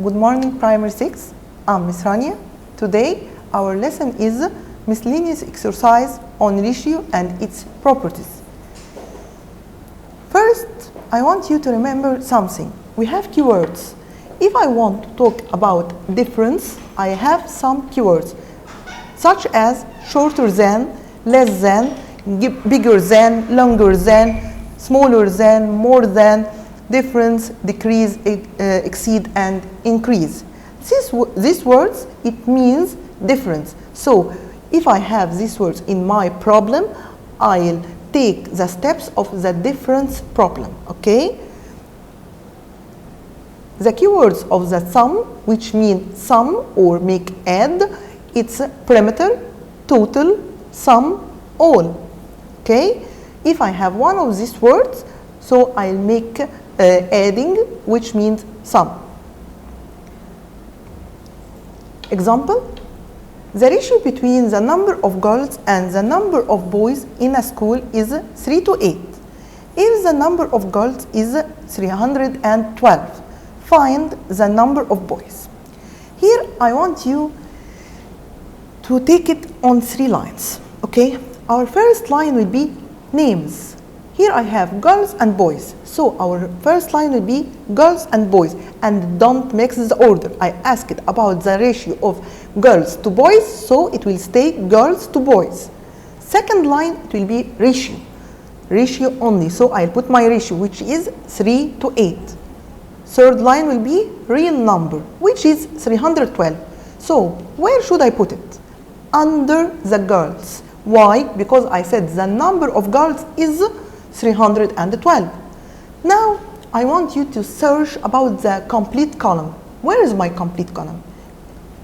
Good morning, Primary 6. I'm Miss Rania. Today, our lesson is Miscellaneous exercise on ratio and its properties. First, I want you to remember something. We have keywords. If I want to talk about difference, I have some keywords, such as shorter than, less than, bigger than, longer than, smaller than, more than, difference, decrease, exceed, and increase. These words, it means difference. So, if I have these words in my problem, I'll take the steps of the difference problem, okay? The keywords of the sum, which mean sum or make add, it's perimeter, total, sum, all, okay? If I have one of these words, so I'll make adding, which means sum. Example, the ratio between the number of girls and the number of boys in a school is 3 to 8. If the number of girls is 312, find the number of boys. Here I want you to take it on 3 lines, okay? Our first line will be names. Here I have girls and boys. So our first line will be girls and boys, and don't mix the order. I asked about the ratio of girls to boys, so it will stay girls to boys. Second line, it will be ratio only, so I'll put my ratio, which is 3 to 8. Third line will be real number, which is 312. So where should I put it? Under the girls. Why? Because I said the number of girls is 312. Now, I want you to search about the complete column. Where is my complete column?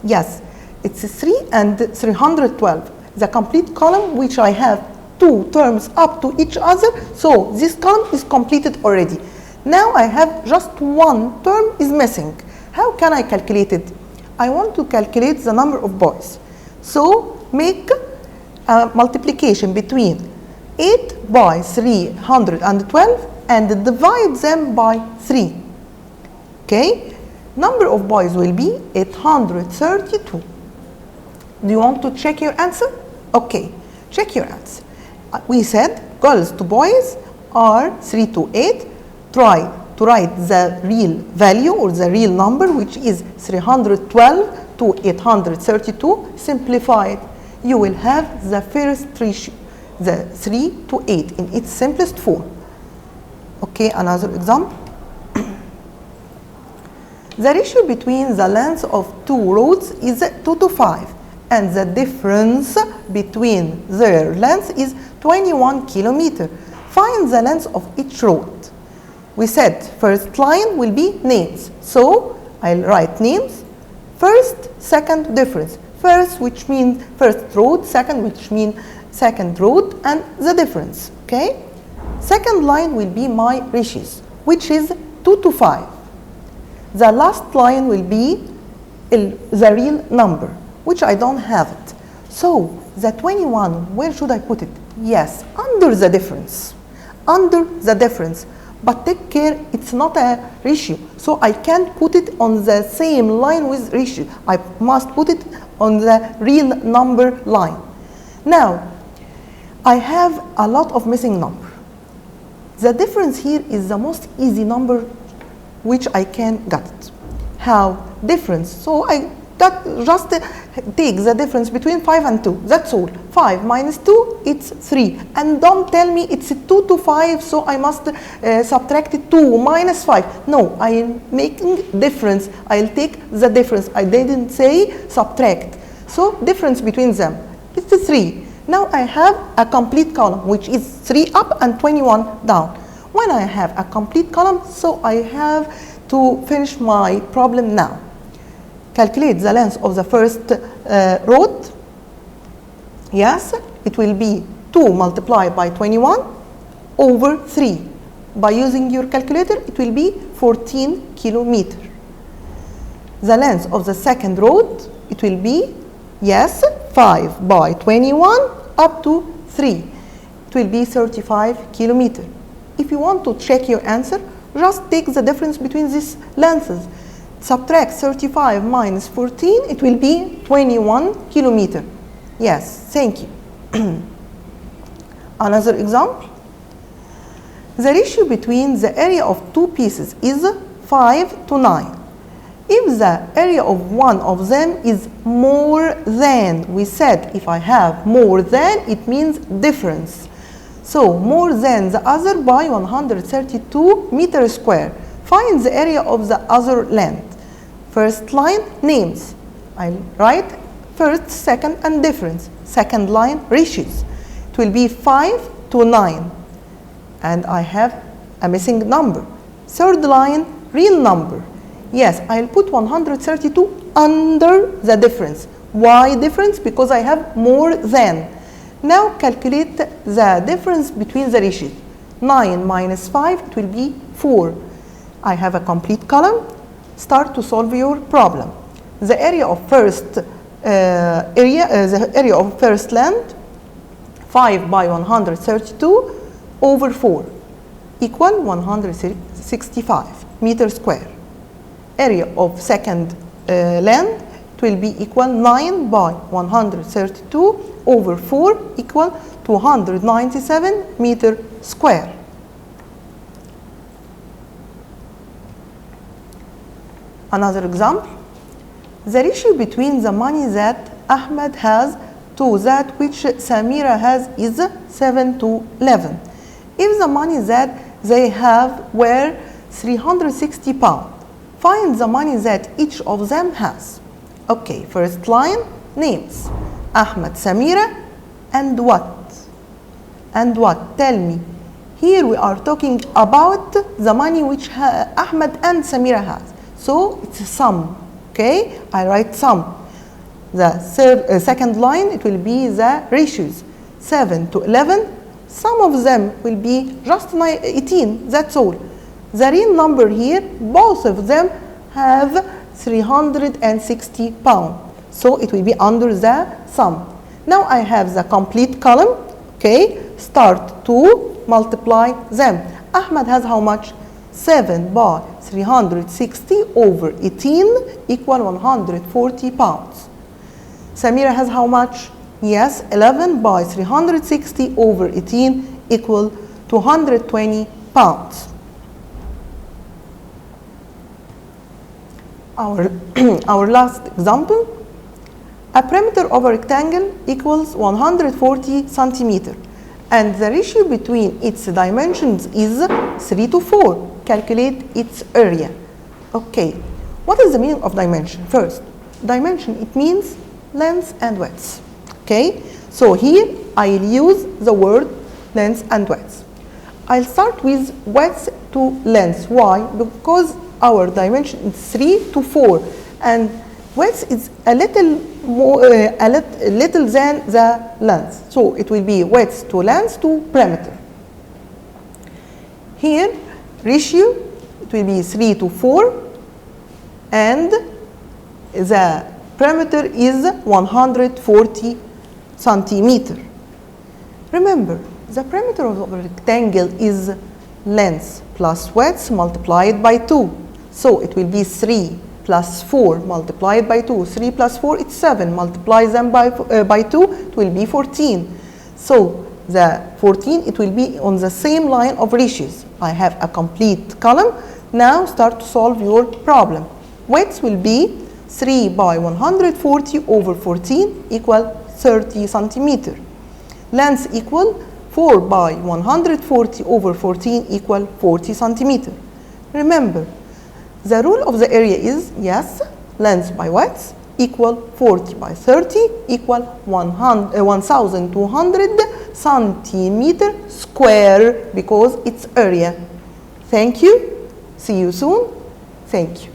Yes, it's 3 and 312. The complete column, which I have 2 terms up to each other, so this column is completed already. Now I have just 1 term is missing. How can I calculate it? I want to calculate the number of boys. So, make a multiplication between 8 by 312 and divide them by 3. Okay? Number of boys will be 832. Do you want to check your answer? Okay, check your answer. We said girls to boys are 3 to 8. Try to write the real value or the real number, which is 312 to 832. Simplify it. You will have the first ratio, the 3 to 8 in its simplest form. Okay, another example. The ratio between the length of 2 roads is 2 to 5, and the difference between their length is 21 kilometers. Find the length of each road. We said first line will be names, so I'll write names. First, second, difference. First, which means first road, second, which means second road, and the difference, okay? Second line will be my ratios, which is 2 to 5. The last line will be the real number, which I don't have it. So, the 21, where should I put it? Yes, under the difference. Under the difference. But take care, it's not a ratio. So, I can't put it on the same line with ratio. I must put it on the real number line. Now, I have a lot of missing numbers. The difference here is the most easy number which I can get it. How? Difference. So I got just take the difference between 5 and 2. That's all. 5 minus 2, it's 3. And don't tell me it's 2 to 5, so I must subtract 2 minus 5. No, I am making difference. I'll take the difference. I didn't say subtract. So difference between them. It's 3. Now I have a complete column, which is 3 up and 21 down. When I have a complete column, so I have to finish my problem now. Calculate the length of the first road. Yes, it will be 2 multiplied by 21 over 3. By using your calculator, it will be 14 kilometers. The length of the second road, it will be, yes, 5 by 21 up to 3. It will be 35 kilometers. If you want to check your answer, just take the difference between these lengths. Subtract 35 minus 14, it will be 21 kilometer. Yes, thank you. Another example. The ratio between the area of two pieces is 5 to 9. If the area of one of them is more than, we said if I have more than, it means difference. So more than the other by 132 meters square. Find the area of the other land. First line, names. I'll write first, second, and difference. Second line, ratios. It will be 5 to 9. And I have a missing number. Third line, real number. Yes, I'll put 132 under the difference. Why difference? Because I have more than. Now calculate the difference between the ratios. 9 minus 5, it will be 4. I have a complete column. Start to solve your problem. The area of first the area of first land, 5 by 132 over 4 equal 165 meters square. Area of second land, it will be equal 9 by 132 over 4 equal 297 meter square. Another example. The ratio between the money that Ahmed has to that which Samira has is 7 to 11. If the money that they have were 360 pounds, find the money that each of them has. Okay, first line, names. Ahmed, Samira, and what? And what? Tell me. Here we are talking about the money which Ahmed and Samira has. So it's a sum. Okay, I write sum. The second line, it will be the ratios. 7 to 11. Some of them will be just 18. That's all. The real number here, both of them have 360 pounds. So it will be under the sum. Now I have the complete column. Okay, start to multiply them. Ahmed has how much? 7 by 360 over 18 equal 140 pounds. Samira has how much? Yes, 11 by 360 over 18 equal 220 pounds. Our last example. A perimeter of a rectangle equals 140 centimeter, and the ratio between its dimensions is 3 to 4. Calculate its area. Okay, what is the meaning of dimension? First, dimension, it means length and width. Okay, so here I'll use the word length and width. I'll start with width to length. Why? Because our dimension is 3 to 4, and width is a little more, little than the length. So it will be width to length to perimeter. Here, ratio, it will be 3 to 4, and the perimeter is 140 centimeter. Remember, the perimeter of a rectangle is length plus width multiplied by 2. So it will be 3 plus 4 multiplied by 2. 3 plus 4, it's 7. Multiply them by 2, it will be 14. So the 14, it will be on the same line of ratios. I have a complete column. Now start to solve your problem. Width will be 3 by 140 over 14 equal 30 centimeter. Length equal 4 by 140 over 14 equal 40 centimeter. Remember, the rule of the area is, yes, length by width equal 40 by 30 equal 1,200 centimeter square, because it's area. Thank you. See you soon. Thank you.